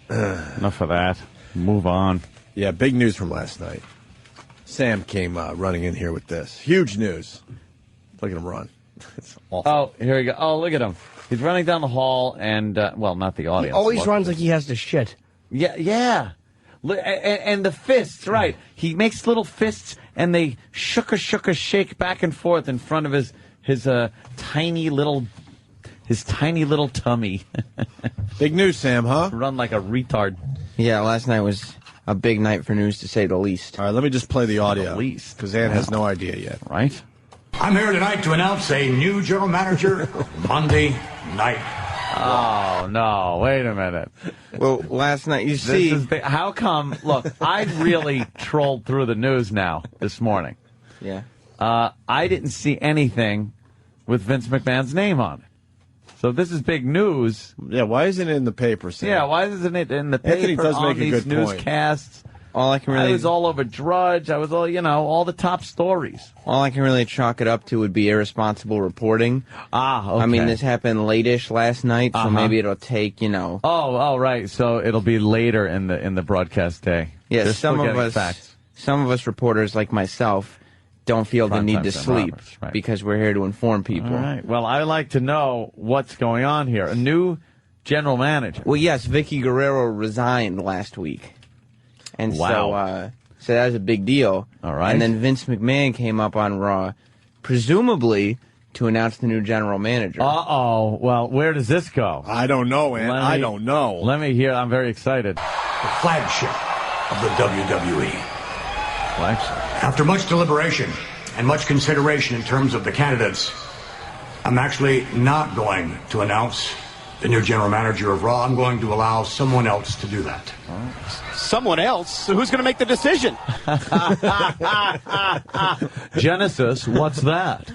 Enough of that. Move on. Yeah, big news from last night. Sam came running in here with this. Huge news. Look at him run. It's awful. Oh, here we go. Oh, look at him. He's running down the hall and, well, not the audience. He always runs like he has to shit. Yeah. And the fists, right. He makes little fists, and they shake back and forth in front of his tiny little tummy. Big news, Sam, huh? Run like a retard. Yeah, last night was a big night for news, to say the least. All right, let me just play the audio. The least. Because Ann has no idea yet. Right? I'm here tonight to announce a new general manager Monday night. Oh, no. Wait a minute. Well, last night, you see... How come... Look, I really trolled through the news now this morning. Yeah. I didn't see anything with Vince McMahon's name on it. So this is big news. Yeah, why isn't it in the paper, Sam? Yeah, why isn't it in the paper? Anthony does on make a these good point. newscasts? All I can really... I was all over Drudge. I was all the top stories. All I can really chalk it up to would be irresponsible reporting. Ah, okay. I mean, this happened late-ish last night, so maybe it'll take, Oh, right. So it'll be later in the broadcast day. Yeah, They're some still of getting facts. Some of us reporters, like myself, don't feel the need to Sam sleep Roberts, right. because we're here to inform people. All right. Well, I like to know what's going on here. A new general manager. Well, yes, Vicky Guerrero resigned last week. And Wow. so that was a big deal. All right. And then Vince McMahon came up on Raw, presumably to announce the new general manager. Uh-oh. Well, where does this go? I don't know, Ann. I don't know. Let me hear. I'm very excited. The flagship of the WWE. Flagship. After much deliberation and much consideration in terms of the candidates, I'm actually not going to announce the new general manager of Raw. I'm going to allow someone else to do that. Someone else? So who's going to make the decision? Genesis, what's that?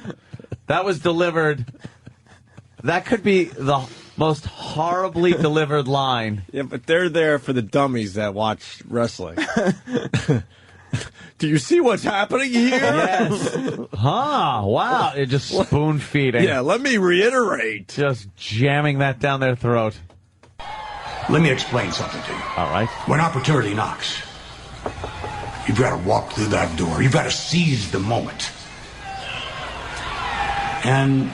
That was delivered. That could be the most horribly delivered line. Yeah, but they're there for the dummies that watch wrestling. Do you see what's happening here? Yes. Huh. Wow. It just spoon feeding. Yeah, let me reiterate. Just jamming that down their throat. Let me explain something to you. All right. When opportunity knocks, you've got to walk through that door. You've got to seize the moment. And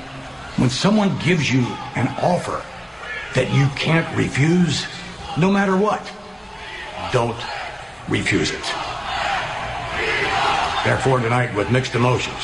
when someone gives you an offer that you can't refuse, no matter what, don't refuse it. Therefore, tonight, with mixed emotions.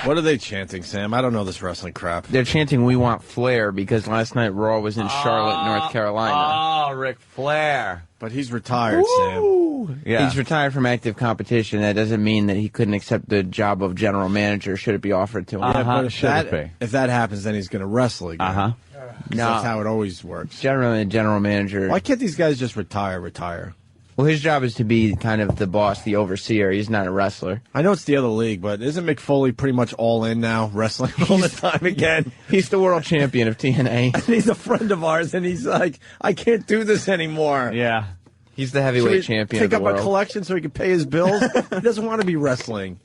What are they chanting, Sam? I don't know this wrestling crap. They're chanting, "We want Flair," because last night Raw was in Charlotte, North Carolina. Oh, Ric Flair. But he's retired, Sam. Yeah. He's retired from active competition. That doesn't mean that he couldn't accept the job of general manager should it be offered to him. Yeah, but Should it be? if that happens, then he's going to wrestle again. Uh-huh. 'Cause that's how it always works. Generally, a general manager. Why can't these guys just retire? Well, his job is to be kind of the boss, the overseer. He's not a wrestler. I know it's the other league, but isn't Mick Foley pretty much all in now, wrestling all the time again? He's the world champion of TNA. And he's a friend of ours, and he's like, I can't do this anymore. Yeah. He's the heavyweight Should we champion of take the up world. a collection so he can pay his bills? He doesn't want to be wrestling.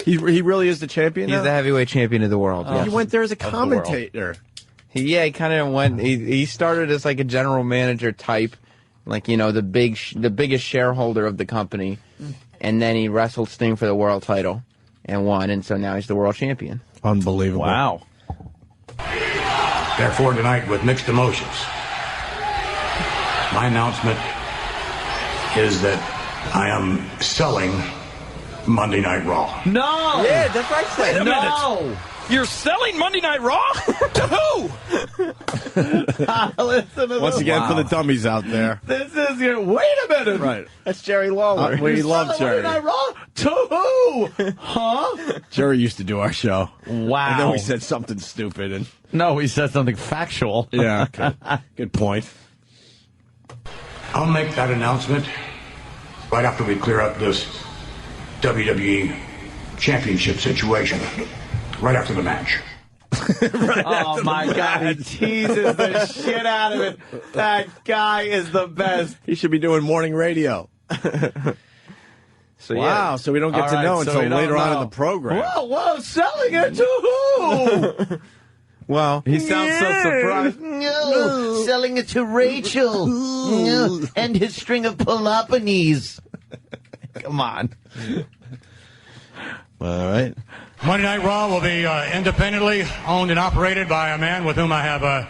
He really is the champion He's now? the heavyweight champion of the world. He yes. went there as a the world. commentator. He kind of went. He started as like a general manager type, like the biggest shareholder of the company, and then he wrestled Sting for the world title, and won, and so now he's the world champion. Unbelievable. Wow. Therefore, tonight, with mixed emotions, my announcement is that I am selling Monday Night Raw. No. Yeah, that's right. Wait a No. You're selling Monday Night Raw? To who? Listen to Once this. again, for the dummies out there. This is your. Wait a minute. Right. That's Jerry Lawler. We love Jerry. Monday Night Raw? To who? Huh? Jerry used to do our show. Wow. And then we said something stupid. And No, he said something factual. yeah, good point. I'll make that announcement right after we clear up this WWE Championship situation. Right after the match. Oh, my God. He teases the shit out of it. That guy is the best. He should be doing morning radio. So Wow, so we don't get All to right, know so until we don't later on know. in the program. Whoa, selling it to who? Well, He sounds so surprised. No, selling it to Rachel. No, and his string of Peloponnese. Come on. All right. Monday Night Raw will be independently owned and operated by a man with whom I have a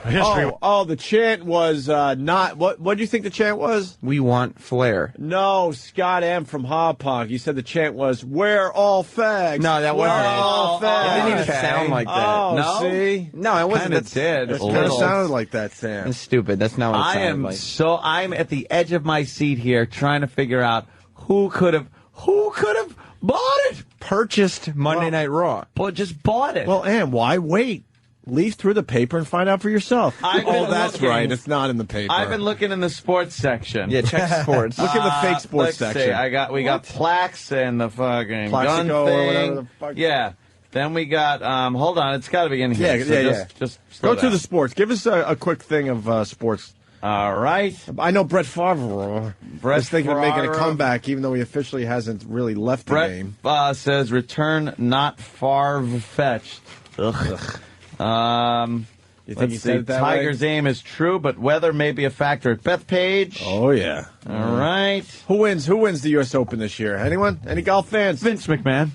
history. The chant was not. What do you think the chant was? we want Flair. No, Scott M. from Hog Punk. You said the chant was, "We're all fags." No, that wasn't We're it. all fags. It didn't even Okay. sound like that. Oh, No? see? No, it wasn't. Kind of That's did. It a kind of little. sounded like that, Sam. That's stupid. That's not what it I sounded am like. I'm at the edge of my seat here trying to figure out who could have bought it. Purchased Monday Night Raw. But just bought it. Well, and why wait? Leaf through the paper and find out for yourself. I've been That's looking. right. It's not in the paper. I've been looking in the sports section. Yeah, check sports. Look at the fake sports Let's see. section. We got plaques and the fucking gun Plaxico thing. or whatever the fuck. Yeah. Then we got hold on, it's got to be in here. Yeah, So yeah. Just Go slow to down. the sports. Give us a quick thing of sports. All right. I know Brett Favre was thinking of making a Favre. comeback, even though he officially hasn't really left the Brett game. says return not far-fetched. Ugh. You think he Let's said see. it that Tiger's way? aim is true, but weather may be a factor. Beth Page. Oh yeah. All right. Who wins? Who wins the U.S. Open this year? Anyone? Any golf fans? Vince McMahon.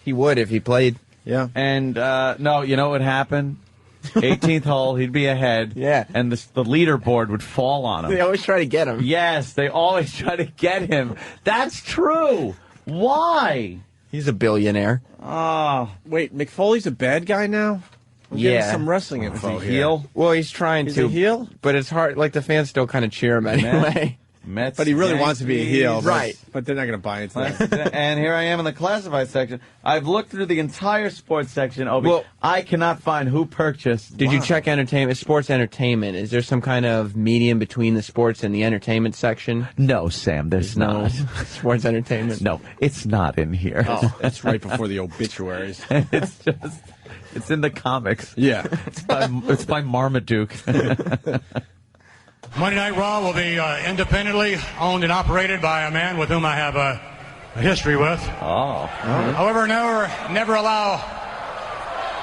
He would if he played. Yeah. And no, you know what would happen? 18th hole, he'd be ahead. Yeah. And the leaderboard would fall on him. They always try to get him. Yes, they always try to get him. That's true. Why? He's a billionaire. Oh, Wait, McFoley's a bad guy now? I'm Yeah. getting some wrestling info is he here. heel? Well, he's trying He's to. a heel? But it's hard. Like, the fans still kind of cheer him anyway. Mets, But he really wants to be a heel. Yankees. but- Right. But they're not going to buy into that. And here I am in the classified section. I've looked through the entire sports section, Obi. Well- I cannot find who purchased. Did you check entertainment? Sports entertainment. Is there some kind of medium between the sports and the entertainment section? No, Sam, there's No. not. Sports entertainment. No, it's not in here. Oh, that's right before the obituaries. It's in the comics. Yeah. It's by Marmaduke. Monday Night Raw will be independently owned and operated by a man with whom I have a history with. Oh. However, never allow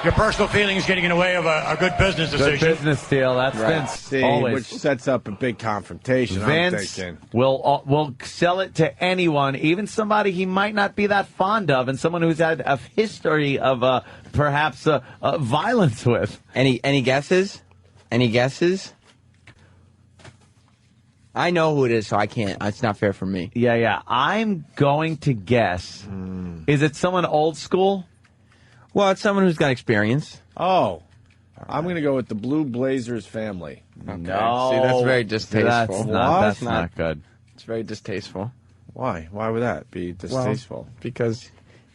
your personal feelings getting in the way of a good business Good decision. business deal. That's Vince. See, Always. which sets up a big confrontation, I'm Vince thinking. will sell it to anyone, even somebody he might not be that fond of, and someone who's had a history of perhaps violence with. Any guesses? Any guesses? I know who it is, so I can't. It's not fair for me. Yeah. I'm going to guess. Is it someone old school? Well, it's someone who's got experience. Oh, I'm going to go with the Blue Blazers family. Okay. No. See, that's very distasteful. That's not good. It's very distasteful. Why? Why would that be distasteful? Because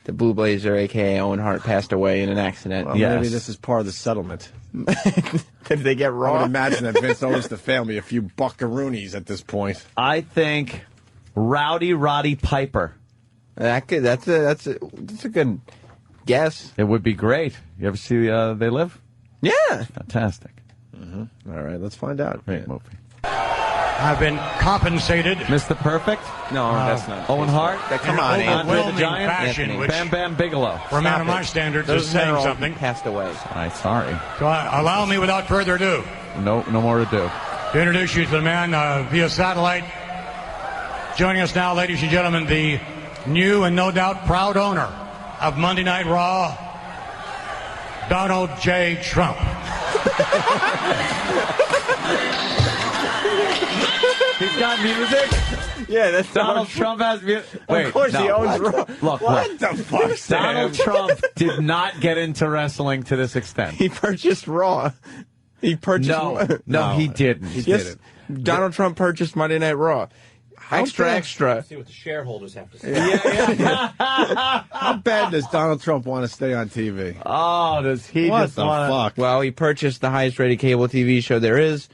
the Blue Blazer, a.k.a. Owen Hart, passed away in an accident. Well, Yes. maybe this is part of the settlement. Did they get I would raw? imagine that Vince owes the family a few buckaroonies at this point. I think Rowdy Roddy Piper. That's a good guess. It would be great. You ever see They Live? Yeah. Fantastic. All right, let's find out. Great movie. I've been compensated Mr. Perfect? No, that's not. Owen Hart? Come on, in Anthony. Andre the overwhelming Giant? fashion, Anthony. which Bam Bam Bigelow. for a man of Stop my it. standards Those is men saying are all something. passed away. All right, sorry. So allow me, without further ado, No more to do. to introduce you to the man via satellite. Joining us now, ladies and gentlemen, the new and no doubt proud owner of Monday Night Raw, Donald J. Trump. He's got music? Yeah, that's Donald Trump has music? Wait, Of course he no. owns Raw. Look, the fuck, Donald Trump did not get into wrestling to this extent. He purchased Raw. He purchased No, he didn't. He Yes, didn't. Donald Trump purchased Monday Night Raw. Extra, bad- extra. See what the shareholders have to say. How bad does Donald Trump want to stay on TV? Oh, does he What just the want fuck? Well, he purchased the highest rated cable TV show there is,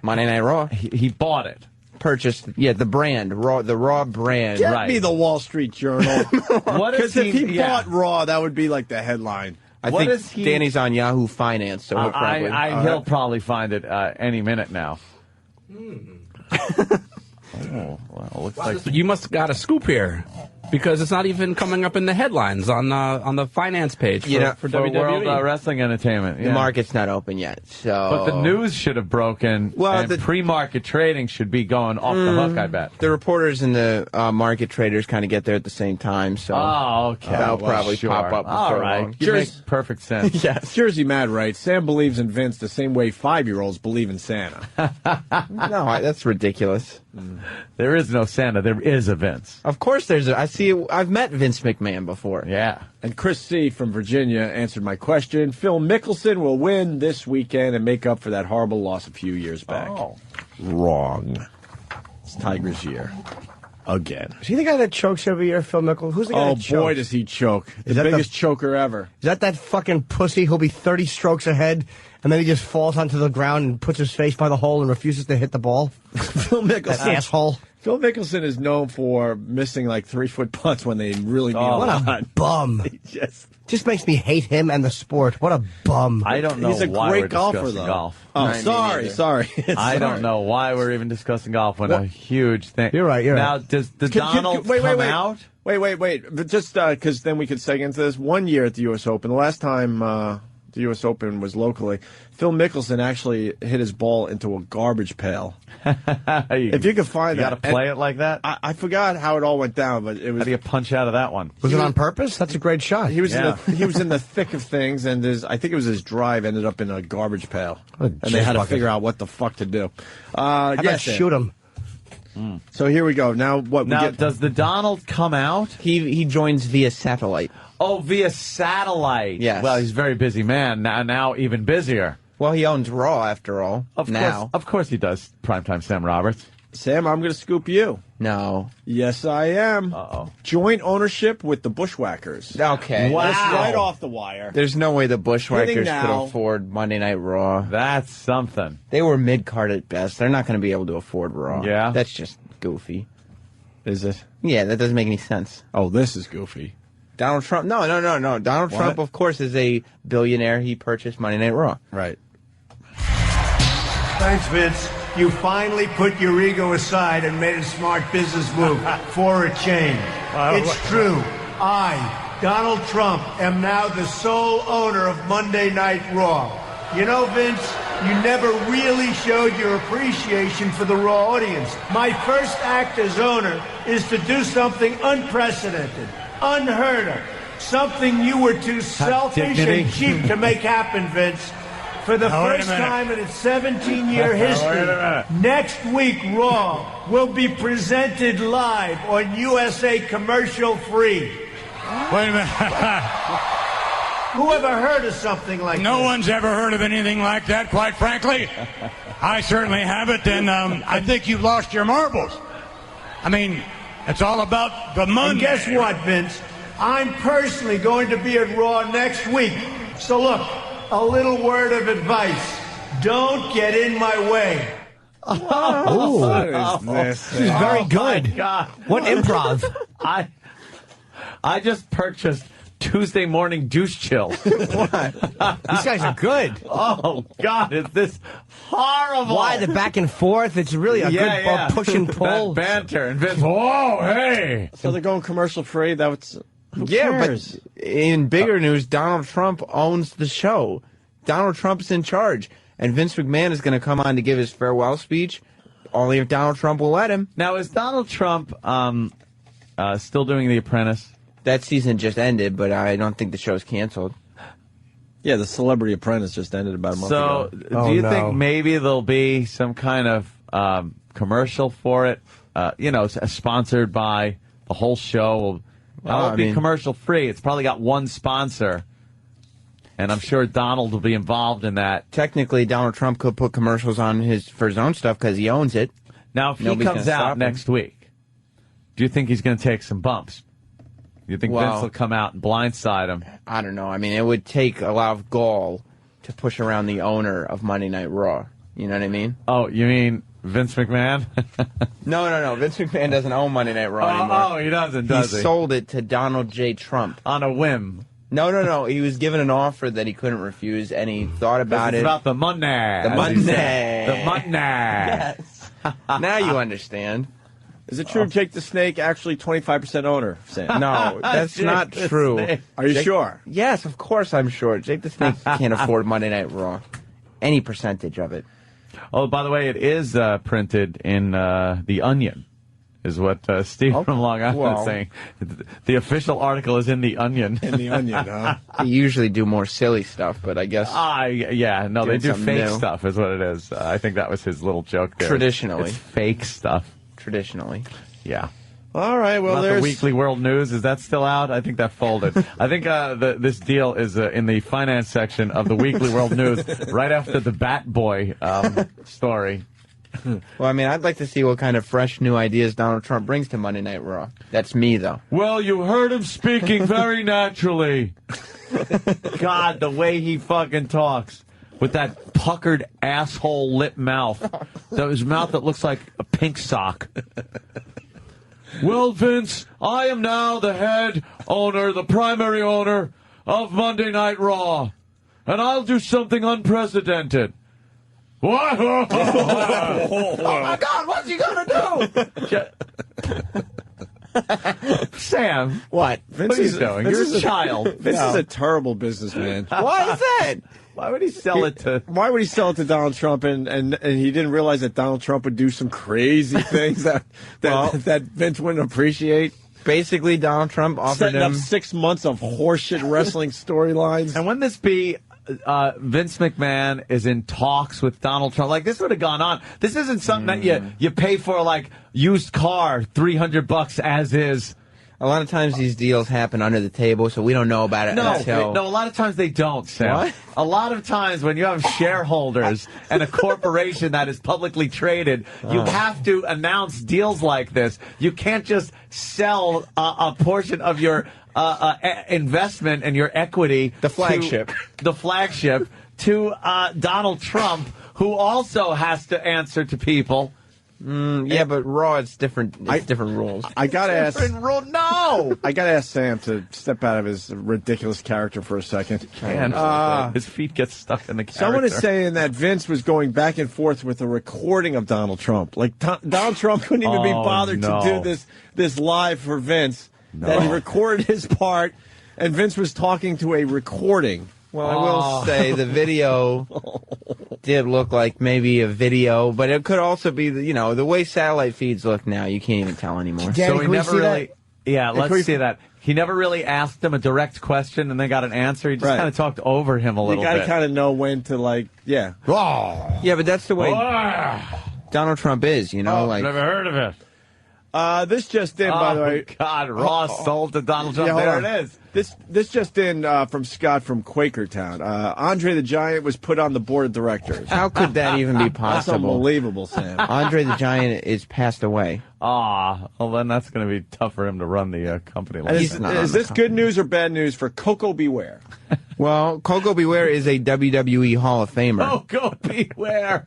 Monday Night Raw. He bought it. Purchased, the brand, Raw, the Raw brand. Get right. me the Wall Street Journal. What is Because if he yeah. bought Raw, that would be like the headline. I What think is he- Danny's on Yahoo Finance, so he'll probably. He'll probably find it any minute now. Oh, well, looks like You must have got a scoop here. because it's not even coming up in the headlines on the finance page for WWE. World Wrestling Entertainment. Yeah. The market's not open yet, so. But the news should have broken. Well, and pre-market trading should be going off the hook. I bet the reporters and the market traders kind of get there at the same time, so. Oh, okay. That'll probably pop up. All right, makes perfect sense. Yes. Jersey Mad writes, Sam believes in Vince the same way 5-year-olds believe in Santa. No, that's ridiculous. There is no Santa. There is a Vince. Of course there's I've met Vince McMahon before. Yeah. And Chris C. from Virginia answered my question. Phil Mickelson will win this weekend and make up for that horrible loss a few years back. Oh. Wrong. It's Tiger's year. Again. Is he the guy that chokes every year, Phil Mickelson? Who's the guy that chokes? Oh, boy, does he choke. The biggest choker ever. Is that fucking pussy who'll be 30 strokes ahead, and then he just falls onto the ground and puts his face by the hole and refuses to hit the ball? Phil Mickelson. That asshole. Phil Mickelson is known for missing like 3-foot putts when they really mean a lot. What a bum. He just makes me hate him and the sport. What a bum. I don't know He's a why great we're golfer, discussing though. golf. Oh, sorry. I don't know why we're even discussing golf when a huge thing. You're right. Now, does the Donald come out? Wait. But just because then we could seg into this. One year at the U.S. Open, the last time the U.S. Open was locally, Phil Mickelson actually hit his ball into a garbage pail. If you could find you that. You got to play it like that? I forgot how it all went down, but it was... How do you punch out of that one? Was it on purpose? That's a great shot. He was in the thick of things, and I think it was his drive ended up in a garbge pail. And they had to figure out what the fuck to do. Yes, shoot him. So here we go. Now what? Does the Donald come out? He joins via satellite. Oh, via satellite. Yes. Well, he's a very busy man. Now even busier. Well, he owns Raw after all. Of course he does. Primetime Sam Roberts. Sam, I'm going to scoop you. No. Yes, I am. Uh-oh. Joint ownership with the Bushwhackers. Okay. Wow. That's right off the wire. There's no way the Bushwhackers Hitting could now. afford Monday Night Raw. That's something. They were mid-card at best. They're not going to be able to afford Raw. Yeah. That's just goofy. Is it? Yeah, that doesn't make any sense. Oh, this is goofy. Donald Trump. No. Donald Trump, of course, is a billionaire. He purchased Monday Night Raw. Right. Thanks, Vince. You finally put your ego aside and made a smart business move for a change. It's true. I, Donald Trump, am now the sole owner of Monday Night Raw. You know, Vince, you never really showed your appreciation for the Raw audience. My first act as owner is to do something unprecedented, unheard of, something you were too selfish and cheap to make happen, Vince. For the first time in its 17-year history, next week Raw will be presented live on USA commercial free. Wait a minute. Who ever heard of something like that? No one's ever heard of anything like that, quite frankly. I certainly haven't, and I think you've lost your marbles. I mean, it's all about the money. And guess what, Vince? I'm personally going to be at Raw next week. So look, a little word of advice. Don't get in my way. What is this? This is very good. God. What improv? I just purchased Tuesday morning douche chills. These guys are good. Oh, God, is this horrible? Why the back and forth? It's really a good push and pull. That banter. And Vince, whoa, hey. So they're going commercial free? Who Yeah, cares? but in bigger news, Donald Trump owns the show. Donald Trump's in charge. And Vince McMahon is going to come on to give his farewell speech. Only if Donald Trump will let him. Now, is Donald Trump still doing The Apprentice? That season just ended, but I don't think the show's canceled. Yeah, the Celebrity Apprentice just ended about a month ago. So, do you think maybe there'll be some kind of commercial for it? Sponsored by the whole show. It'll be commercial free. It's probably got one sponsor, and I'm sure Donald will be involved in that. Technically, Donald Trump could put commercials on for his own stuff because he owns it. Now, if he comes out next week, do you think he's going to take some bumps? Do you think Vince will come out and blindside him? I don't know. I mean, it would take a lot of gall to push around the owner of Monday Night Raw. You know what I mean? Oh, you mean Vince McMahon? No. Vince McMahon doesn't own Monday Night Raw anymore. Oh, he doesn't, does he? He sold it to Donald J. Trump. On a whim. No. He was given an offer that he couldn't refuse, and he thought about it. It's about the money. The money. The money. Yes. Now you understand. Is it true Jake the Snake actually 25% owner, Sam? No, that's not true. Are you sure? Yes, of course I'm sure. Jake the Snake can't afford Monday Night Raw. Any percentage of it. Oh, by the way, it is printed in The Onion, is what Steve from Long Island is saying. The official article is in The Onion. In The Onion, huh? They usually do more silly stuff, but I guess... yeah, no, they do fake new stuff is what it is. I think that was his little joke there. Traditionally. It's fake stuff. Traditionally. Yeah. All right, well, there's... the Weekly World News, is that still out? I think that folded. I think this deal is in the finance section of the Weekly World News, right after the Bat Boy story. Well, I mean, I'd like to see what kind of fresh new ideas Donald Trump brings to Monday Night Raw. That's me, though. Well, you heard him speaking very naturally. God, the way he fucking talks. With that puckered asshole lip mouth. His mouth that looks like a pink sock. Well, Vince, I am now the head owner, the primary owner of Monday Night Raw. And I'll do something unprecedented. What? Oh, my God, what's he going to do? Sam. What? What are you doing? You're a child. Vince is a terrible businessman. Why is that? Why would he sell it to... Why would he sell it to Donald Trump and he didn't realize that Donald Trump would do some crazy things that Vince wouldn't appreciate? Basically, Donald Trump offered Setting him... up 6 months of horseshit wrestling storylines. And wouldn't this be... Vince McMahon is in talks with Donald Trump. Like, this would have gone on. This isn't something that you pay for, like, used car, $300 as is. A lot of times these deals happen under the table, so we don't know about it until... No, a lot of times they don't, Sam. What? A lot of times when you have shareholders and a corporation that is publicly traded, you have to announce deals like this. You can't just sell a portion of your investment and your equity... The flagship. To Donald Trump, who also has to answer to people... yeah, but Raw, it's different. It's different rules. I gotta ask. No, I gotta ask Sam to step out of his ridiculous character for a second. His feet get stuck in the character. Someone is saying that Vince was going back and forth with a recording of Donald Trump. Like Donald Trump couldn't even be bothered to do this live for Vince. No. That he recorded his part, and Vince was talking to a recording. Well, I will say the video did look like maybe a video, but it could also be, the way satellite feeds look now. You can't even tell anymore. Danny, so he never really... Yeah, let's see that. He never really asked him a direct question and then got an answer. He just kind of talked over him a little bit. You got to kind of know when to, Yeah, but that's the way Donald Trump is, Never heard of it. This just in, by the way. God, Ross sold to Donald Trump. There it is. This just in from Scott from Quakertown. Andre the Giant was put on the board of directors. How could that even be That's possible? unbelievable, Sam. Andre the Giant is passed away. Well, then that's going to be tough for him to run the company. Is this good news or bad news for Coco Beware? Well, Coco Beware is a WWE Hall of Famer. Coco Beware.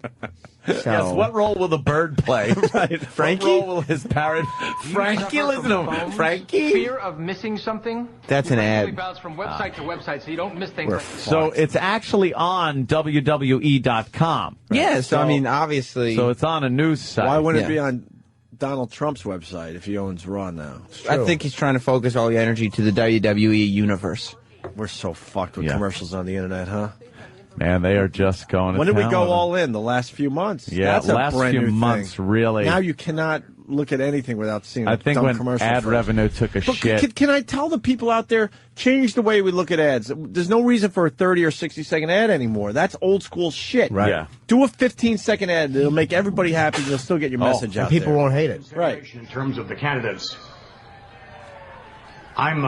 So. Yes, what role will the bird play? Right. Frankie? What role will his parrot... Frankie, listen to him. Frankie? Fear of missing something? That's an ad. Bounce from website to website so you don't miss things. So it's actually on WWE.com. Right? Yeah, so I mean, obviously... So it's on a news site. Why wouldn't it be on Donald Trump's website if he owns Raw now? I think he's trying to focus all the energy to the WWE universe. We're so fucked with commercials on the internet, huh? Man, they are just going to When did we go with all in? The last few months? Yeah, that's a last brand few new months, thing. really. Now you cannot look at anything without seeing I think when commercial ad first. revenue took a shit. Can I tell the people out there, change the way we look at ads? There's no reason for a 30 or 60-second ad anymore. That's old school shit. Right. Yeah. Do a 15-second ad. It'll make everybody happy. You'll still get your message out people there. won't hate it. Right. In terms of the candidates, I'm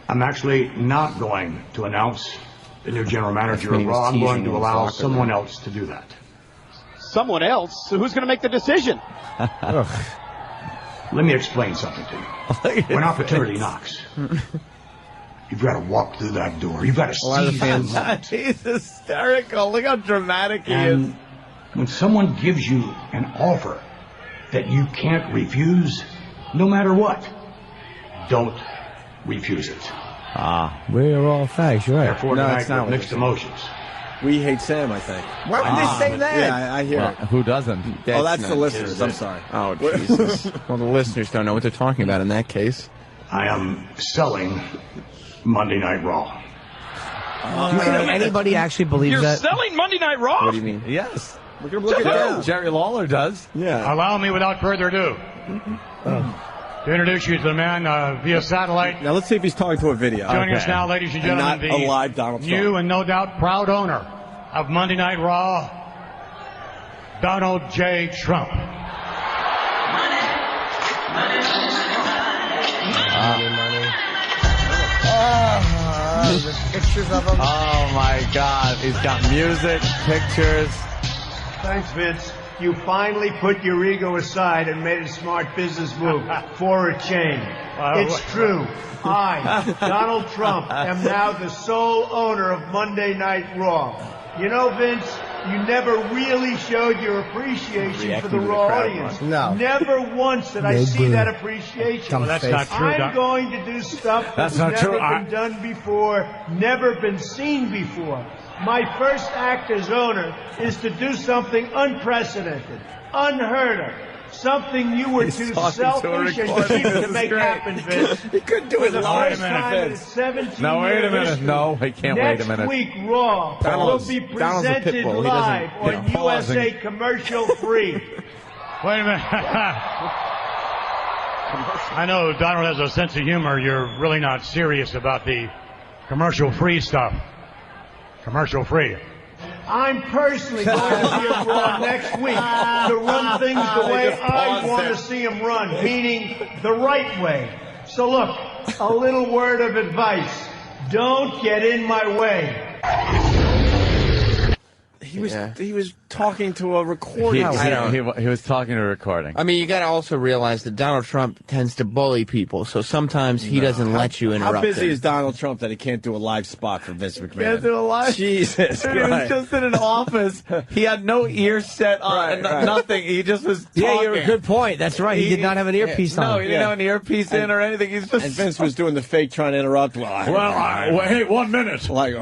actually not going to announce the new general manager of Raw. I'm going to allow someone else to do that. Someone else? So who's going to make the decision? Let me explain something to you. When opportunity knocks, you've got to walk through that door. You've got to seize that moment. He's hysterical. Look how dramatic he is. When someone gives you an offer that you can't refuse, no matter what, don't refuse it. We're all facts, you're right. Therefore, tonight, with mixed emotions, We hate Sam, I think. Why would they say that? Yeah, I hear Well, it. who doesn't? That's the not listeners. true. I'm sorry. Oh, Jesus. Well, the listeners don't know what they're talking about in that case. I am selling Monday Night Raw. Do you think anybody actually believes You're that? selling Monday Night Raw? What do you mean? Yes. We're going to look it down. Jerry Lawler does. Yeah. Allow me, without further ado, to introduce you to the man via satellite. Now let's see if he's talking to a video. Joining us now, ladies and And gentlemen, not a live Donald new Trump. and no doubt proud owner of Monday Night Raw, Donald J. Trump. There's pictures of him. Oh, my God. He's got music, pictures. Thanks, Vince. You finally put your ego aside and made a smart business move for a change. It's true. I, Donald Trump, am now the sole owner of Monday Night Raw. You know, Vince, you never really showed your appreciation for the Raw audience. No. Never once did I see that appreciation. Dumb That's face. not true, I'm Doc. going to do stuff that's not never true. been done before, never been seen before. My first act as owner is to do something unprecedented, unheard of, something you were too selfish and cheap to make happen, Vince. He couldn't do it For the live. first time in 17 No, wait a year minute. history, No, I can't wait a minute. Next week, Raw Donald's- will be Donald's a pit presented bull. He live doesn't, on pausing. USA commercial free. Wait a minute. I know Donald has a sense of humor. You're really not serious about the commercial-free stuff. Commercial-free. I'm personally going to be at Raw next week to run things the way I want to see them run, meaning the right way. So look, a little word of advice. Don't get in my way. He was talking to a recording. He was talking to a recording. I mean, you got to also realize that Donald Trump tends to bully people, so sometimes he doesn't let you interrupt How busy him. is Donald Trump that he can't do a live spot for Vince McMahon? Can't do a live- Jesus Dude, he was Christ. just in an office. He had no ear set on, Right. nothing. He just was talking. Yeah, you're a good point. That's right. He did not have an earpiece on. No, he didn't have an earpiece in or anything. He's just. And Vince was doing the fake trying to interrupt. Hey, 1 minute. Like,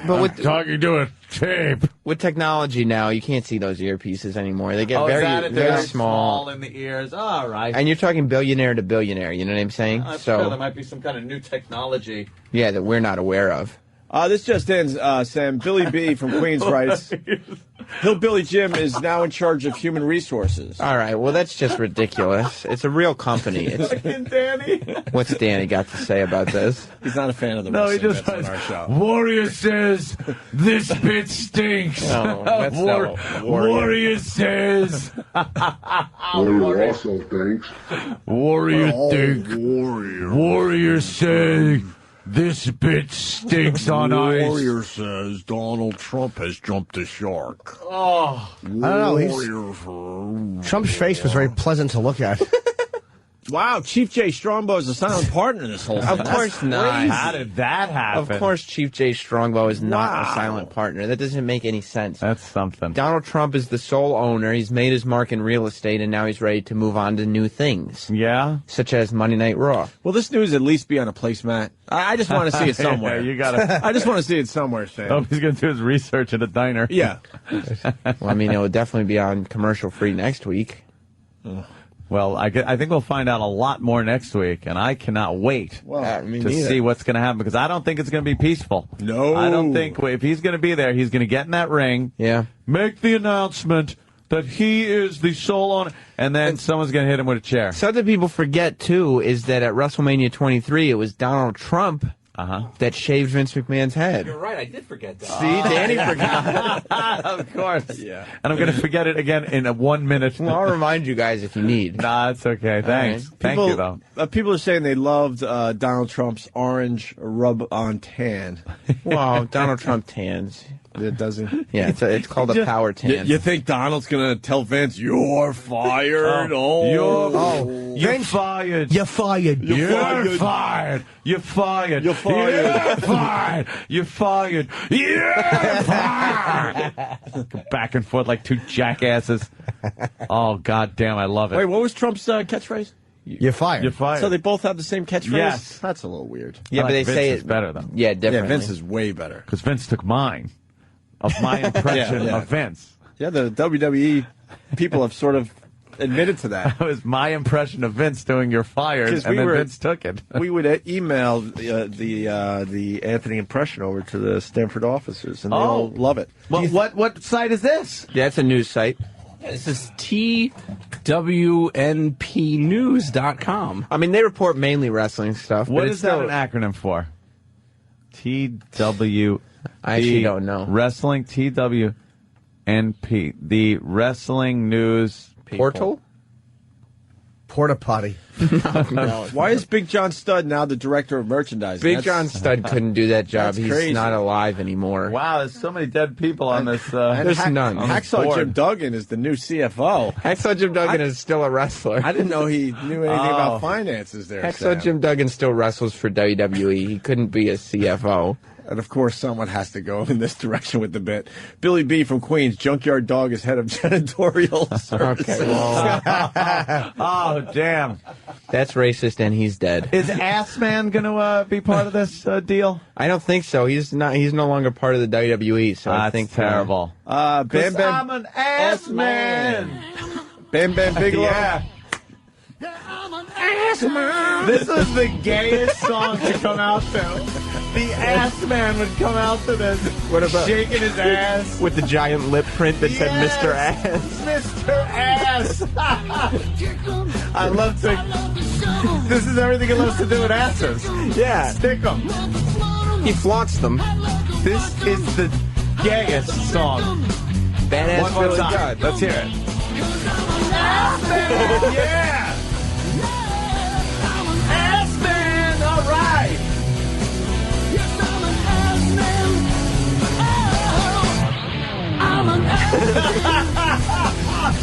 But with Talking to a tape. with technology now, you can't see those earpieces anymore. They get Oh, is very that it? They're very small. in the ears. All right. And you're talking billionaire to billionaire. You know what I'm saying? That's true. There So might be some kind of new technology. yeah, that we're not aware of. this just ends, Sam. Billy B. from Queens writes, Hillbilly Jim is now in charge of human resources. All right, well that's just ridiculous. It's a real company. It's, Danny. what's Danny got to say about this? He's not a fan of the No, he wrestling just that's on our show. Warrior says this bit stinks. No, that's not what Warrior says. Warrior also thinks. Warrior think. Warrior say this bit stinks on ice. Warrior says Donald Trump has jumped the shark. Oh, I don't know. Trump's face was very pleasant to look at. Wow, Chief Jay Strongbow is a silent partner in this whole thing. Of course not. how did that happen? Of course, Chief Jay Strongbow is not Wow. a silent partner. That doesn't make any sense. That's something. Donald Trump is the sole owner. He's made his mark in real estate, and now he's ready to move on to new things, Yeah. such as Monday Night Raw. Will this news at least be on a placemat? I just want to see it somewhere. Yeah, you gotta. I just want to see it somewhere, Sam. Oh, he's gonna do his research at a diner. Yeah. Well, I mean, it will definitely be on commercial free next week. Well, I think we'll find out a lot more next week, and I cannot wait Me to neither. see what's going to happen because I don't think it's going to be peaceful. No. I don't think if he's going to be there, he's going to get in that ring, Yeah. make the announcement that he is the sole owner, and then someone's going to hit him with a chair. Something people forget, too, is that at WrestleMania 23, it was Donald Trump that shaved Vince McMahon's head. You're right, I did forget that. See, Danny forgot. Of course. Yeah. And I'm going to forget it again in 1 minute. Well, I'll remind you guys if you need. Nah, it's okay. Thanks. right. Thank you, though. People are saying they loved Donald Trump's orange rub-on tan. Well, Donald Trump tans. It doesn't. Yeah, it's called a power tan. You think Donald's going to tell Vince, you're fired? You're fired. You're fired. You're fired. You're fired. You're fired. You're fired. You're fired. You're fired. Back and forth like two jackasses. Oh, God damn, I love it. Wait, what was Trump's catchphrase? You're fired. You're fired. So they both have the same catchphrase? Yes. That's a little weird. Yeah, I but like they say Vince's it better though. Yeah, differently. Yeah, Vince is way better. Because Vince took mine of my impression Yeah. of Vince. Yeah, the WWE people have sort of admitted to that. That was my impression of Vince doing "You're fired," and then Vince took it. We would email the Anthony impression over to the Stanford officers, and they all love it. What site is this? Yeah, it's a news site. This is TWNPnews.com. I mean, they report mainly wrestling stuff. What but is it's that still, an acronym for? TW. I actually don't know. Wrestling TWNP. The Wrestling News Portal? Porta potty. No. Why is Big John Studd now the director of merchandising? Big John Studd couldn't do that job. That's He's crazy. not alive anymore. Wow, there's so many dead people on this. There's none. on this Hacksaw board. Jim Duggan is the new CFO. Hacksaw Jim Duggan is still a wrestler. I didn't know he knew anything Oh. about finances there. Hacksaw Sam. Jim Duggan still wrestles for WWE. He couldn't be a CFO. And of course, someone has to go in this direction with the bit. Billy B from Queens, Junkyard Dog is head of janitorial services. Okay, well, Oh, damn. that's racist, and he's dead. Is Ass Man going to be part of this deal? I don't think so. He's not. He's no longer part of the WWE. So I That's think terrible. Bam I'm Bam, an ass man. Bam Bam Bigelow. Yeah. This was the gayest song to come out to. The ass man would come out to this. What about shaking his ass with the giant lip print that said Yes. Mr. Ass? Mr. Ass. I love to. This is everything he loves to do with asses. Yeah, Stick 'em. he flaunts them. This is the gayest song. Badass One more Billy time. Gunn. Let's hear it. Ass man. Yeah. Ass man. All right.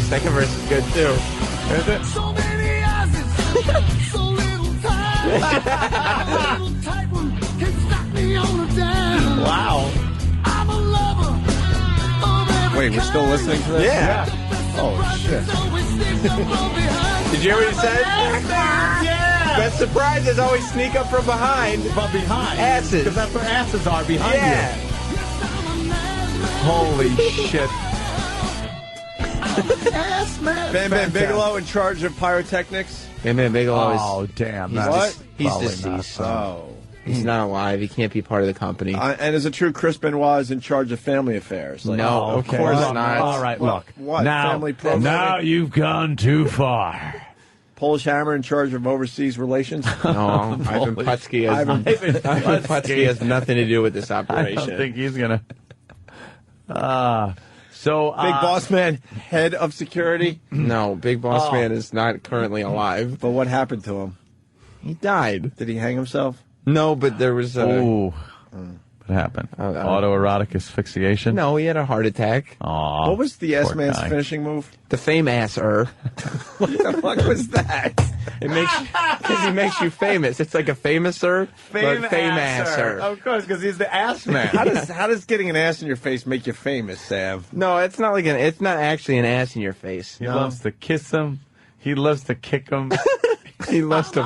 Second verse is good too. Is it? So many asses, so little time. Little tight one can stop me on a dime. Wow. I'm a lover of every Wait, we're still listening to this? Yeah. Oh, shit. Did you hear what he said? Yeah. Best surprises always sneak up from behind. But behind. Asses. Because that's where asses are, behind Yeah. you. Holy shit. Bam Bam Bigelow in charge of pyrotechnics. Bam Bam Bigelow is. Oh, damn. He's, That's he's probably deceased. not. Oh. He's not alive. He can't be part of the company. And is it true Chris Benoit is in charge of family affairs? Like, No, of course Well, not. All right, look. What? Now, Family programming? now you've gone too far. Polish Hammer in charge of overseas relations. No, Ivan Putski has, Ivan Putski has nothing to do with this I operation. don't think he's going to. Big Boss Man, head of security. No, Big Boss Man is not currently alive. But what happened to him? He died. Did he hang himself? No, but there was a. Ooh. What happened? Autoerotic asphyxiation? No, he had a heart attack. Aw, What was the poor S-Man's guy. finishing move? The fame-asser. What the fuck was that? It makes because he makes you famous. It's like a famouser, but fame-asser. Of course, because he's the ass man. How does getting an ass in your face make you famous, Sam? No, it's not like it's not actually an ass in your face. He loves to kiss him. He loves to kick him. He loves to.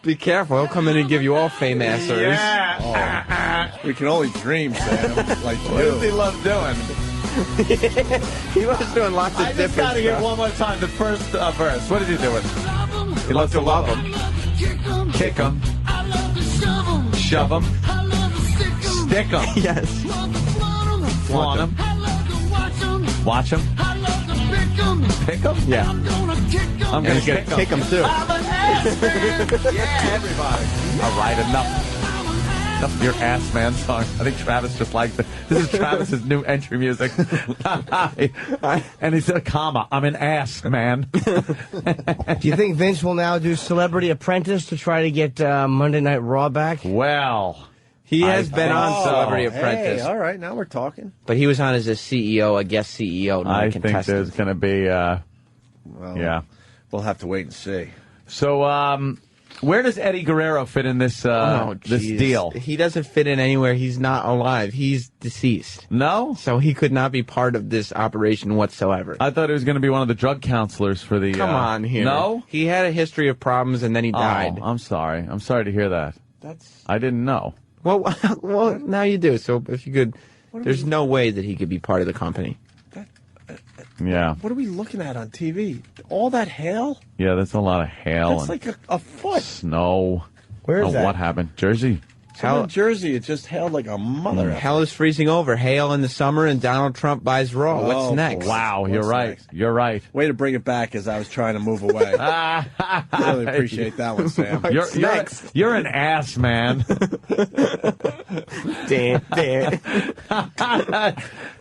Be careful! He'll come in and give you all fame-assers. Yeah. We can only dream, Sam. Like What does he you. love doing? He loves doing lots of I just different gotta hear stuff. one more time the first verse. What is he doing? He loves to love him. Kick him. Shove him. Stick him. Yes. Flaunt him. Watch him. Pick him. Yeah. I'm And gonna he's gonna kick him too. I'm an ass man. Yeah, everybody. All right, enough. Enough of your ass man song. I think Travis just liked it. This is Travis's new entry music. And he said, comma, I'm an ass man. Do you think Vince will now do Celebrity Apprentice to try to get Monday Night Raw back? Well, He has been think on so. Celebrity Hey, Apprentice, all right, now we're talking. but he was on as a CEO, a guest CEO, not I a think contestant. there's going to be, Well, yeah. We'll have to wait and see. So, Where does Eddie Guerrero fit in this this deal? He doesn't fit in anywhere. He's not alive. He's deceased. No? So he could not be part of this operation whatsoever. I thought he was going to be one of the drug counselors for the... Come on here. No? He had a history of problems, and then he died. Oh, I'm sorry. I'm sorry to hear that. I didn't know. Well, now you do. So if you could... There's no way that he could be part of the company. Yeah. What are we looking at on TV? All that hail? Yeah, that's a lot of hail. That's and like a foot. snow. Where is that? What happened? Jersey? So in Jersey, it just hailed like a mother. Hell is freezing over. Hail in the summer, and Donald Trump buys Raw. What's next? Wow, you're right. Next? You're right. Way to bring it back as I was trying to move away. Really appreciate that one, Sam. You're an ass, man. Damn.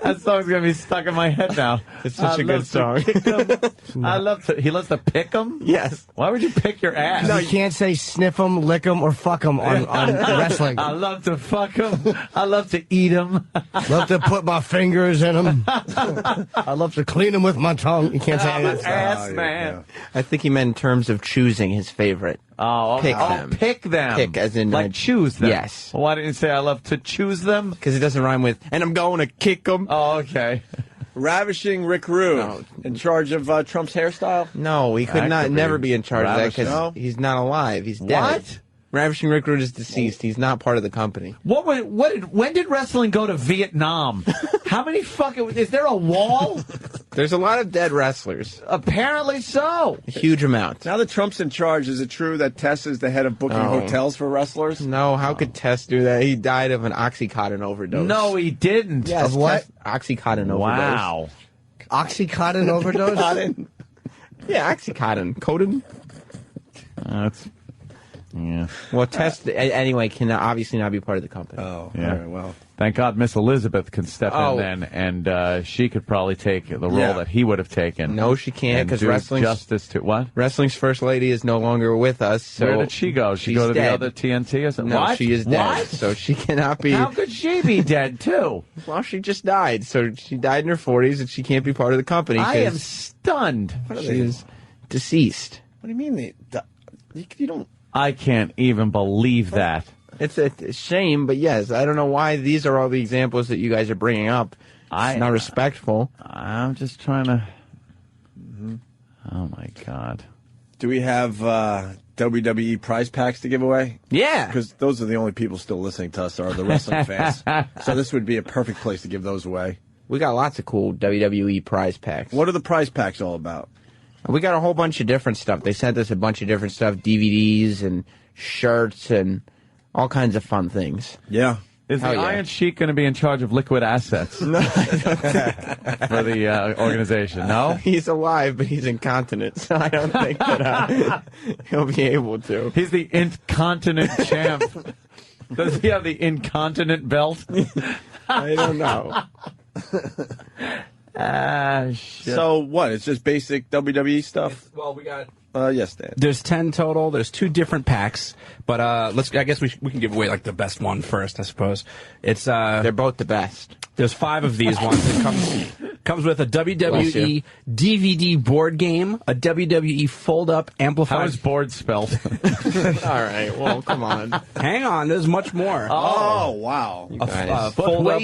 That song's gonna be stuck in my head now. It's such a good song. He loves to pick 'em? Yes. Why would you pick your ass? No, you can't say sniff 'em, lick 'em, or fuck 'em on wrestling. I love to fuck 'em. I love to eat 'em. Love to put my fingers in 'em. I love to clean 'em with my tongue. You can't say I'm an that. ass, man. I think he meant in terms of choosing his favorite. Oh, Pick them. Pick them. Pick as in like choose them. Yes. Well, why didn't you say I love to choose them? Because it doesn't rhyme with, and I'm going to kick them. Oh, okay. Ravishing Rick Rude in charge of Trump's hairstyle? No, he could never be in charge of that because No? he's not alive. He's dead. What? Ravishing Rick Rude is deceased. He's not part of the company. When did wrestling go to Vietnam? How many is there a wall? There's a lot of dead wrestlers. Apparently so. A huge amount. Now that Trump's in charge, is it true that Tess is the head of booking hotels for wrestlers? No, how could Tess do that? He died of an Oxycontin overdose. No, he didn't. Yes, Of what? Oxycontin overdose. Wow. Oxycontin overdose? Yeah, Oxycontin. Coden? That's... Yeah. Well, Tess, anyway, can obviously not be part of the company. Oh, Yeah. all right, well. Thank God Miss Elizabeth can step in then, and she could probably take the role that he would have taken. No, she can't, and because do wrestling's justice to what? Wrestling's first lady is no longer with us. So Where did she go? She she's go to dead. the other TNT or something? No, What? she is dead. What? So she cannot be. How could she be dead too? Well, she just died. So she died in her 40s, and she can't be part of the company. I am 'cause stunned. She is deceased. What do you mean? You don't... I can't even believe that. It's a shame, but yes, I don't know why these are all the examples that you guys are bringing up. It's not respectful. I'm just trying to... Oh, my God. Do we have WWE prize packs to give away? Yeah. Because those are the only people still listening to us are the wrestling fans. So this would be a perfect place to give those away. We got lots of cool WWE prize packs. What are the prize packs all about? We got a whole bunch of different stuff. They sent us a bunch of different stuff, DVDs and shirts and all kinds of fun things. Yeah. Is the Iron Sheik going to be in charge of liquid assets No, for the organization? No? He's alive, but he's incontinent, so I don't think that he'll be able to. He's the incontinent champ. Does he have the incontinent belt? I don't know. Shit. So what? It's just basic WWE stuff? Well, we got... Yes, Dan. There's 10 total. There's 2 different packs, but I guess we can give away like the best one first, I suppose. It's they're both the best. There's 5 of these ones. It comes with a WWE DVD board game, a WWE fold-up amplified. How is board spelled? All right. Well, come on. Hang on. There's much more. Oh, wow. Guys. Fold-up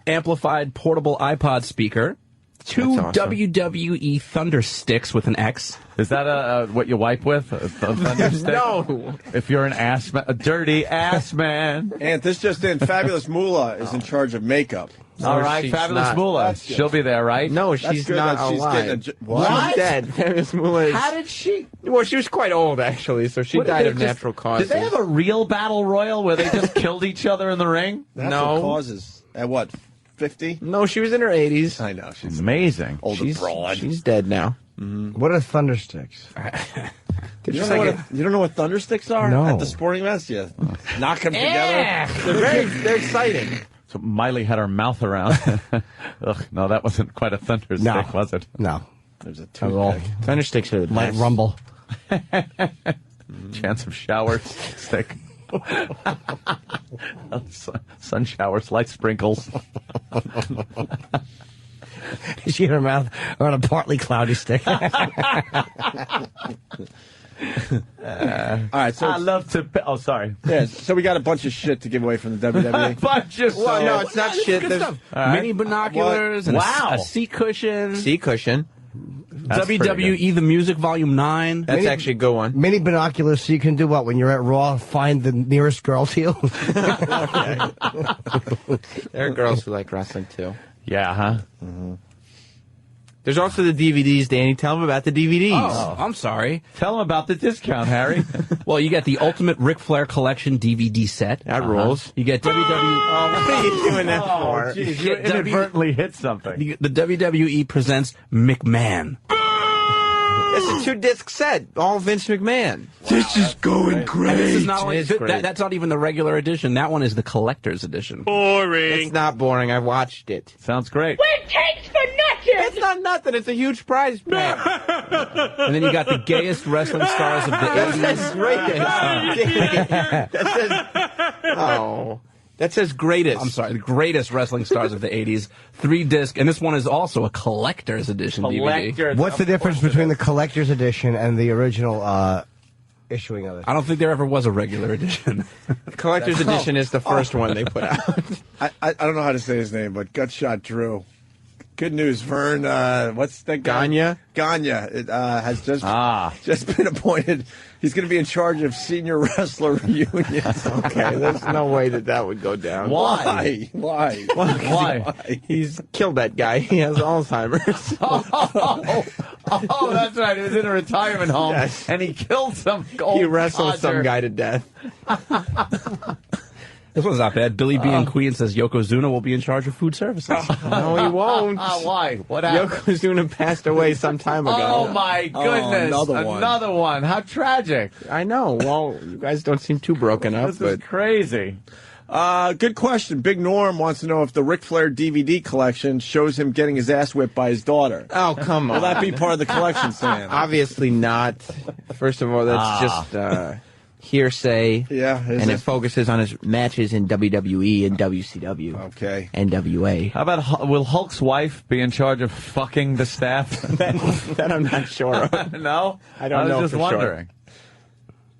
amplified portable iPod speaker. 2 awesome. WWE Thunder Sticks with an X. Is that what you wipe with? A thunder stick? No. If you're an ass man, a dirty ass man. And this just in, Fabulous Moolah is in charge of makeup. All right, she's Fabulous not. Moolah. She'll be there, right? No, That's she's good not that she's alive. getting what? She's dead. Fabulous Moolah is... How did she? Well, she was quite old, actually, so she What, did died they of just- natural causes. Did they have a real battle royal where they just killed each other in the ring? Natural causes. At what, 50? No, she was in her 80s. I know. She's Amazing. older broad. She's dead now. What are thundersticks? You don't know what thunder sticks are? No. At the sporting events? Yeah. Knock them together. They're exciting. So Miley had her mouth around. Ugh, no, that wasn't quite a thunder stick, No. was it? No. There's a Not at all. toothpick. Thundersticks are the Light best. rumble. Chance of showers, stick. Sun showers, light sprinkles. She had her mouth on a partly cloudy stick. right, so I love to. Oh, sorry. yeah, so we got a bunch of shit to give away from the WWE. Bunch of Well, no, it's not shit. Good There's stuff. right. Mini binoculars and Wow. a seat cushion. seat cushion. That's pretty WWE The Music Volume 9. That's actually a good one. Mini binoculars, so you can do what when you're at Raw? Find the nearest girl to you. There are girls who like wrestling too. Yeah, huh? There's also the DVDs, Danny. Tell them about the DVDs. Oh, I'm sorry. Tell them about the discount, Harry. Well, you get the Ultimate Ric Flair Collection DVD set. That rules. You get WWE. What are you doing that for? Jeez, you inadvertently hit something. The WWE presents McMahon. It's a 2-disc set. All Vince McMahon. This is going great. And this is not only, It is great. that's not even the regular edition. That one is the collector's edition. It's not boring. I watched it. Sounds great. It's not nothing. It's a huge prize pack. And then you got the gayest wrestling stars of the 80s. That's greatest. That says greatest. I'm sorry, the greatest wrestling stars of the 80s. 3-disc, and this one is also a collector's edition DVD. Collector. What's the difference between the collector's edition and the original issuing of it? I don't think there ever was a regular edition. Collector's edition is the first one they put out. I don't know how to say his name, but Gutshot Drew. Good news, Vern. What's that guy? Gagne? Has just been appointed. He's going to be in charge of senior wrestler reunions. Okay, there's no way that would go down. Why? Why? He's killed that guy. He has Alzheimer's. Oh, that's right. He was in a retirement home, Yes. and he killed some old He wrestled codger. some guy to death. This one's not bad. Billy B. in Queens says Yokozuna will be in charge of food services. No, he won't. Why? What happened? Yokozuna passed away some time ago. Oh, my goodness. another one. How tragic. I know. Well, you guys don't seem too broken up, This is but crazy. Good question. Big Norm wants to know if the Ric Flair DVD collection shows him getting his ass whipped by his daughter. oh, come on. Will that be part of the collection, Sam? Obviously not. First of all, that's just hearsay. Yeah, and it focuses on his matches in WWE and WCW. Okay. NWA. How about, will Hulk's wife be in charge of fucking the staff? That I'm not sure of. No? I don't know was just for sure. wondering.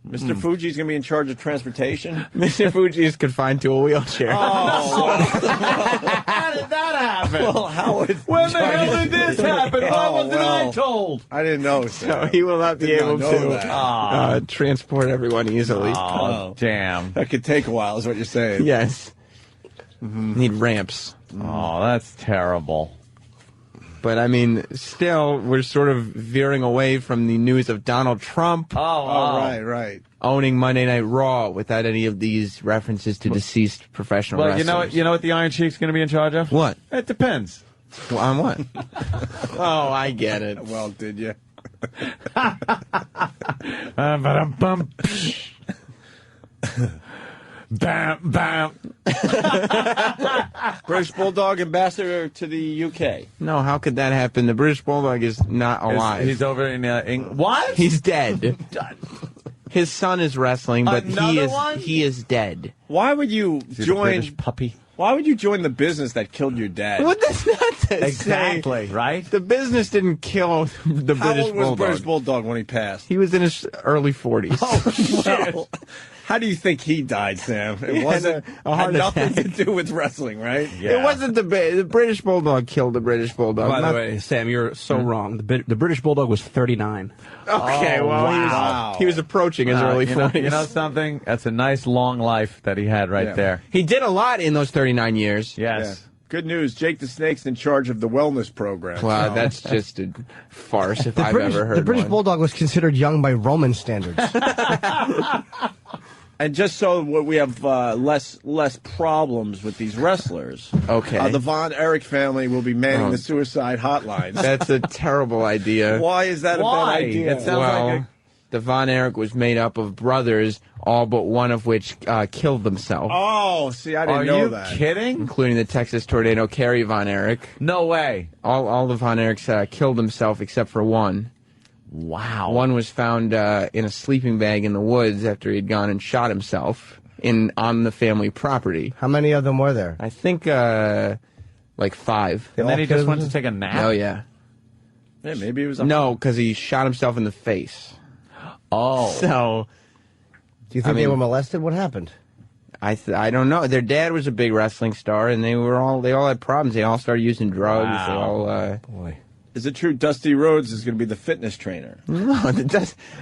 Mr. Fuji's going to be in charge of transportation. Mr. Fuji is confined to a wheelchair. How did that happen? Well, Howard. When the hell did this happen? Why wasn't I told? I didn't know. So he will not be Did able not know to that. transport everyone easily. Oh, damn. That could take a while, is what you're saying. Yes. Need ramps. Oh, that's terrible. But, I mean, still, we're sort of veering away from the news of Donald Trump Right. owning Monday Night Raw without any of these references to deceased professional Well, wrestlers. you know what the Iron Sheik's going to be in charge of? What? It depends. Well, on what? Oh, I get it. Well, did you? Ba-dum-bum. Bam, bam. British Bulldog ambassador to the UK. No, how could that happen? The British Bulldog is not alive. He's over in England. What? He's dead. His son is wrestling, but Another one? he is dead. Why would you Is he the join? British puppy? Why would you join the business that killed your dad? What does that Exactly, say? right? The business didn't kill the How British old was Bulldog. British Bulldog when he passed? He was in his early 40s. Well, how do you think he died, Sam? It wasn't a heart had nothing attack. to do with wrestling, right? Yeah. It wasn't the British Bulldog killed the British Bulldog. By not- the way, Sam, you're so wrong. The British Bulldog was 39. Okay, well, wow. he was approaching his early 40s. You know something? That's a nice long life that he had right Yeah. there. He did a lot in those 39 years. Yes. Yeah. Good news. Jake the Snake's in charge of the wellness program. Wow, So- that's just a farce if I've ever heard the British one. Bulldog was considered young by Roman standards. And just so we have less problems with these wrestlers. Okay. The Von Erich family will be manning Oh. the suicide hotlines. That's a terrible idea. Why is that Why? a bad idea? It sounds Well, like the Von Erich was made up of brothers, all but one of which killed themselves, Oh, see, I Are didn't know you that. kidding? including the Texas tornado Kerry Von Erich. No way. All the Von Erichs killed themselves except for one. Wow. One was found in a sleeping bag in the woods after he'd gone and shot himself on the family property. How many of them were there? I think like 5. And then he all just killed went to him? take a nap? Oh yeah. Yeah, maybe it was. No, because he shot himself in the face. Oh. So, Do you think they were molested? What happened? I don't know. Their dad was a big wrestling star, and they all had problems. They all started using drugs. Wow. They all Boy. Is it true Dusty Rhodes is going to be the fitness trainer? No,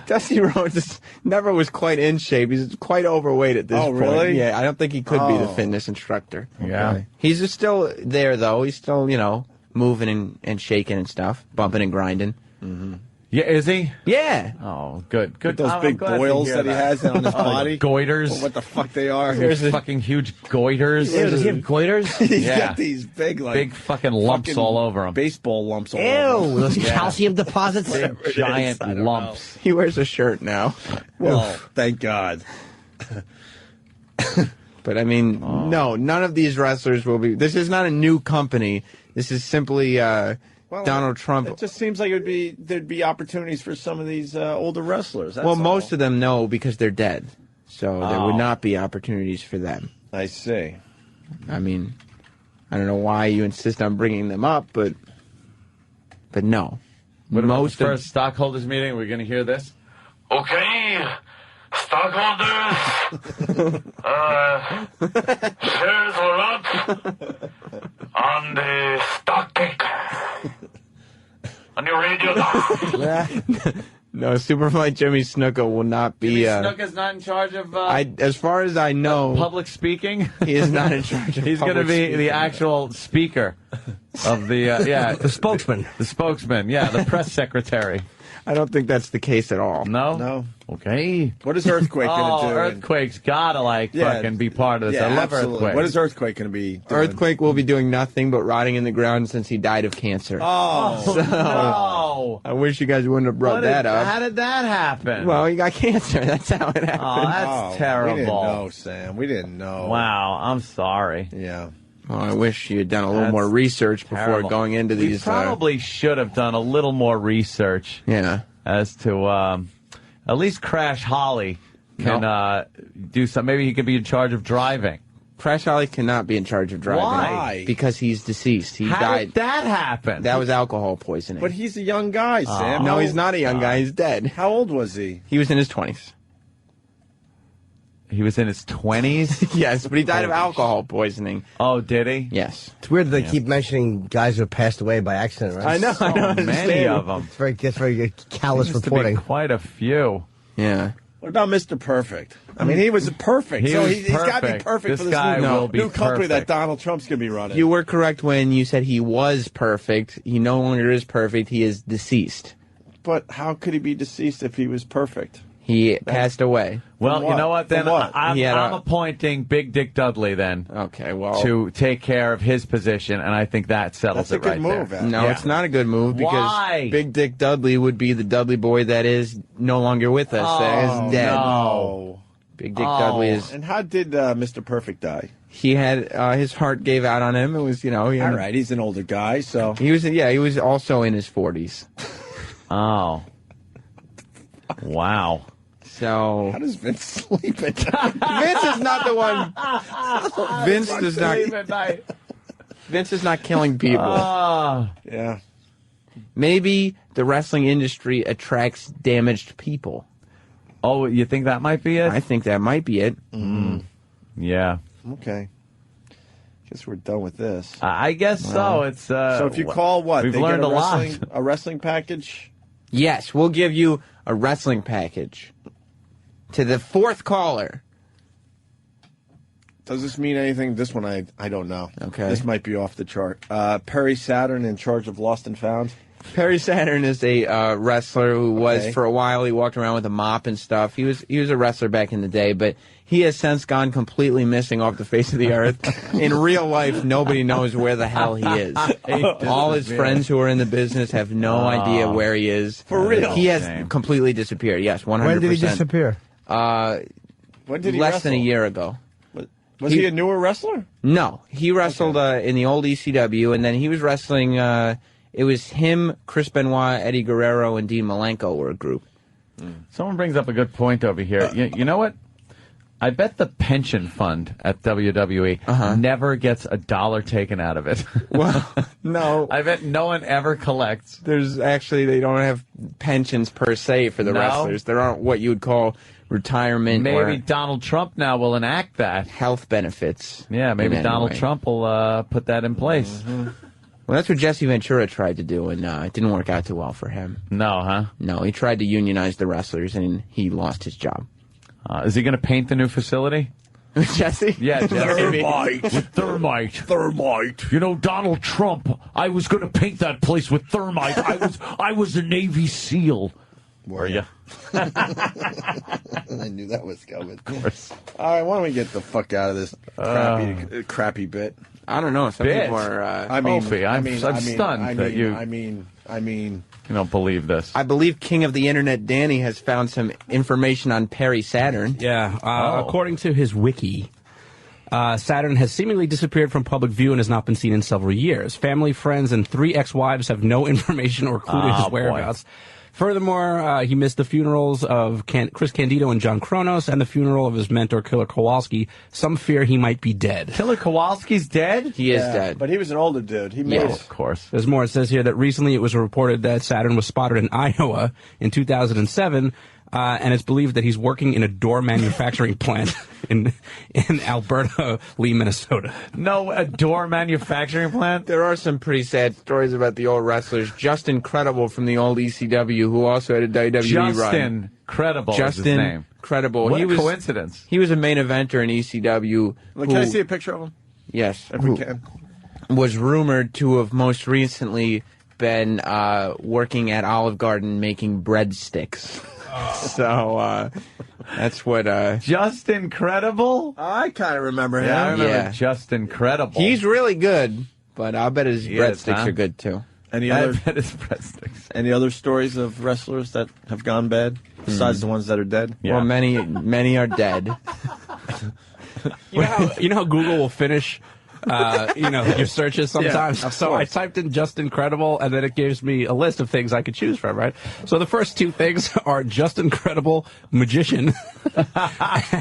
Dusty Rhodes never was quite in shape. He's quite overweight at this point. Oh, really? Yeah, I don't think he could be the fitness instructor. Yeah. He's just still there, though. He's still, moving and shaking and stuff, bumping and grinding. Mm-hmm. Yeah, is he? Yeah. Oh, good. With those big boils that he has on his body. Goiters. Well, what the fuck they are? There's fucking huge goiters. Ew, does he have goiters? He's Yeah. got these big fucking lumps all over him. Baseball lumps all Ew, over him. those calcium deposits. Giant lumps. He wears a shirt now. Well, thank God. But, I mean, no, none of these wrestlers will be. This is not a new company. This is simply Donald Trump. It just seems like there'd be opportunities for some of these older wrestlers. Well, most of them know because they're dead. So there would not be opportunities for them. I see. I mean, I don't know why you insist on bringing them up, but no. What about the first stockholders meeting? We're going to hear this? Okay, stockholders, shares are up on the stock pick. On your radio now. No, Superfly Jimmy Snuka will not be. Jimmy Snuka's not in charge of. As far as I know, public speaking. He is not in charge of. He's going to be the actual speaker of the the spokesman. The spokesman, yeah, the press secretary. I don't think that's the case at all. No. Okay. What is Earthquake going to do? Earthquake's gotta fucking be part of this. I love absolutely. Earthquake. What is Earthquake going to be doing? Earthquake will be doing nothing but rotting in the ground since he died of cancer. No. I wish you guys wouldn't have brought that up. How did that happen? Well, he got cancer. That's how it happened. Oh, that's terrible. We didn't know, Sam. We didn't know. Wow, I'm sorry. Yeah. Well, I wish you had done a little more research before going into these. We probably should have done a little more research. Yeah. As to at least Crash Holly can do something. Maybe he could be in charge of driving. Crash Holly cannot be in charge of driving. Why? Because he's deceased. He How died. did that happen? That was alcohol poisoning. But he's a young guy, Sam. No, he's not a young guy. He's dead. How old was he? He was in his 20s. He was in his 20s? Yes, but he died of alcohol poisoning. Oh, did he? Yes. It's weird that they keep mentioning guys who have passed away by accident, right? I know. Many of them. It's very callous Seems to reporting. be quite a few. Yeah. What about Mr. Perfect? I mean, he was perfect. He so was he's got to be perfect. perfect This for this guy will be new company that perfect. Donald Trump's going to be running. You were correct when you said he was perfect. He no longer is perfect. He is deceased. But how could he be deceased if he was perfect? He passed away. Well, you know what? Then what? I'm appointing Big Dick Dudley then Okay, well. to take care of his position, and I think that settles That's a it right good move, there. Al. No, Yeah. it's not a good move because Why? Big Dick Dudley would be the Dudley boy that is no longer with us. That is dead. No. Big Dick Dudley is. And how did Mr. Perfect die? He had his heart gave out on him. It was, he All right, he's an older guy, so. He was also in his 40s. Oh. Wow. So How does Vince sleep at Vince is not the one. Vince does not. Vince is not killing people. Yeah. Maybe the wrestling industry attracts damaged people. Oh, you think that might be it? I think that might be it. Yeah. Okay. Guess we're done with this. I guess so. It's So if you call what? We've they learned get a lot. A wrestling package? Yes, we'll give you a wrestling package. To the fourth caller. Does this mean anything? This one I don't know. Okay. This might be off the chart. Perry Saturn in charge of Lost and Found. Perry Saturn is a wrestler who was, Okay. for a while, he walked around with a mop and stuff. He was a wrestler back in the day, but he has since gone completely missing off the face of the earth. In real life, nobody knows where the hell he is. All his friends who are in the business have no idea where he is. For real? He has completely disappeared, yes, 100%. When did he disappear? When did he Less wrestle? than a year ago. Was he a newer wrestler? No, he wrestled in the old ECW, and then he was wrestling. It was him, Chris Benoit, Eddie Guerrero, and Dean Malenko were a group. Someone brings up a good point over here. You know what? I bet the pension fund at WWE never gets $1 taken out of it. Well, no. I bet no one ever collects. They don't have pensions per se for the wrestlers. There aren't what you would call retirement. Maybe or Donald Trump now will enact that. Health benefits. Yeah, maybe Donald Trump will put that in place. Mm-hmm. Well, that's what Jesse Ventura tried to do, and it didn't work out too well for him. No, huh? No, he tried to unionize the wrestlers, and he lost his job. Is he going to paint the new facility? Jesse? Yeah, Jesse. Thermite. You know, Donald Trump, I was going to paint that place with thermite. I was a Navy SEAL. Were you? I knew that was coming. Of course. All right, why don't we get the fuck out of this crappy bit? I don't know. Some people are. Opie, I'm stunned that you. I mean. You don't believe this. I believe King of the Internet Danny has found some information on Perry Saturn. Yeah. According to his wiki, Saturn has seemingly disappeared from public view and has not been seen in several years. Family, friends, and 3 ex-wives have no information or clue to his whereabouts. Boy. Furthermore, he missed the funerals of Chris Candido and John Kronos and the funeral of his mentor, Killer Kowalski. Some fear he might be dead. Killer Kowalski's dead? He is dead. But he was an older dude. He made it. Of course. There's more. It says here that recently it was reported that Saturn was spotted in Iowa in 2007, and it's believed that he's working in a door manufacturing plant in Alberta, Lee, Minnesota. No, a door manufacturing plant? There are some pretty sad stories about the old wrestlers. Justin Credible from the old ECW, who also had a WWE run. Justin Credible is his name. Credible. What a coincidence. He was a main eventer in ECW. Can I see a picture of him? Yes. If we can. Was rumored to have most recently been working at Olive Garden making breadsticks. So that's what Just Incredible? I kind of remember him. Yeah, I remember Just Incredible. He's really good, but I'll bet his breadsticks are good too. Any other stories of wrestlers that have gone bad besides the ones that are dead? Yeah. Well, many are dead. You know how Google will finish your searches sometimes. Yeah, so I typed in Just Incredible, and then it gives me a list of things I could choose from, right? So the first 2 things are Just Incredible Magician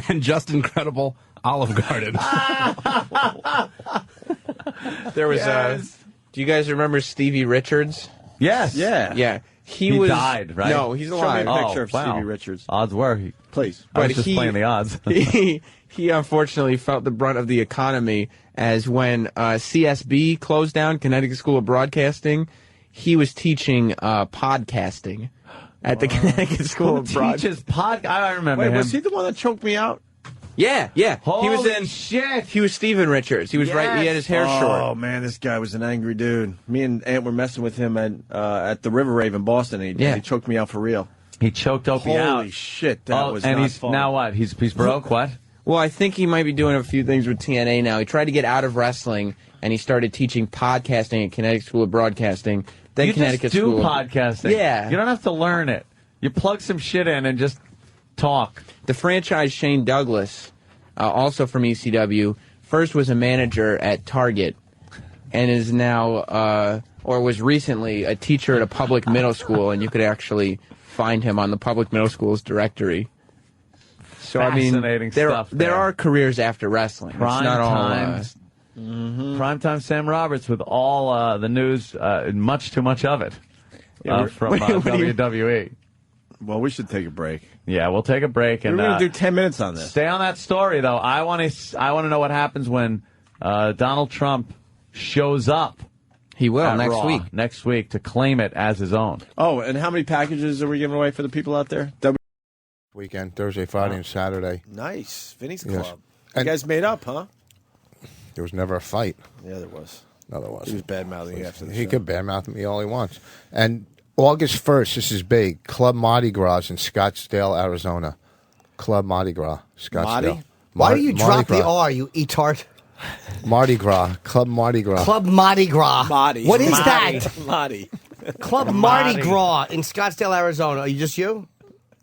and Just Incredible Olive Garden. There was do you guys remember Stevie Richards? Yes. Yeah. He died, right? No, he's alive. Show me a picture of Stevie Richards. Odds were. Please. I was just playing the odds. He unfortunately felt the brunt of the economy as when CSB closed down, Connecticut School of Broadcasting, he was teaching podcasting at the Connecticut School of Broadcasting. I remember him. Was he the one that choked me out? Yeah. Holy shit. He was Steven Richards. He was right. He had his hair short. Oh man, this guy was an angry dude. Me and Ant were messing with him at the River Rave in Boston. And he choked me out for real. He choked Opie out. Holy shit, that was and not he's fun. Now what? He's broke. What? Well, I think he might be doing a few things with TNA now. He tried to get out of wrestling, and he started teaching podcasting at Connecticut School of Broadcasting. Then You Connecticut just do School podcasting. Yeah. You don't have to learn it. You plug some shit in and just talk. The franchise Shane Douglas, also from ECW, first was a manager at Target, and is now, or was recently, a teacher at a public middle school, and you could actually find him on the public middle school's directory. So Fascinating stuff. There are careers after wrestling. Prime it's not times. Primetime Sam Roberts with all the news, much too much of it, from WWE. Well, we should take a break. Yeah, we'll take a break. And we're going to do 10 minutes on this. Stay on that story, though. I want to know what happens when Donald Trump shows up. He will next week to claim it as his own. Oh, and how many packages are we giving away for the people out there? Weekend, Thursday, Friday, and Saturday. Nice. Vinny's Yes. Club. You guys made up, huh? There was never a fight. Yeah, there was. No, there wasn't. He was bad-mouthing you after the He show. could badmouth me all he wants. And August 1st, this is big, Club Mardi Gras in Scottsdale, Arizona. Club Mardi Gras, Scottsdale. Why do you drop Gras. the R, you etard? Mardi Gras, Club Mardi Gras. Club Mardi Gras. Mardi. What is Mardi. that? Mardi. Club Mardi Gras in Scottsdale, Arizona. Are you just you?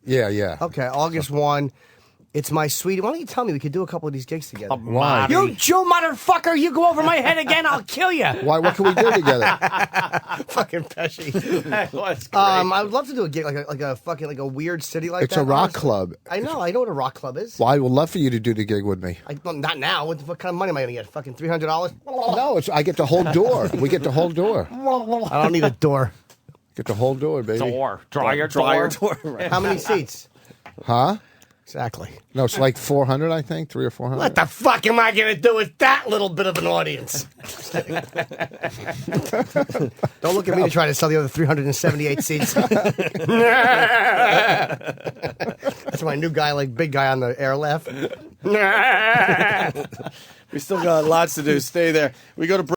Yeah. Okay, August 1. It's my sweetie. Why don't you tell me we could do a couple of these gigs together? Why? You Jew motherfucker! You go over my head again, I'll kill you. Why? What can we do together? Fucking Pesci. That's great. I would love to do a gig like a weird city like It's that. a rock honestly. club. I know what a rock club is. Well, I would love for you to do the gig with me. Not now. What kind of money am I going to get? Fucking $300? No, I get the whole door. We get the whole door. I don't need a door. Get the whole door, baby. Dryer door. Right. How many seats? Huh? Exactly. No, it's like 400, I think, 300 or 400. What the fuck am I going to do with that little bit of an audience? Don't look at me to try to sell the other 378 seats. That's my new guy, like big guy on the air laugh. We still got lots to do. Stay there. We go to.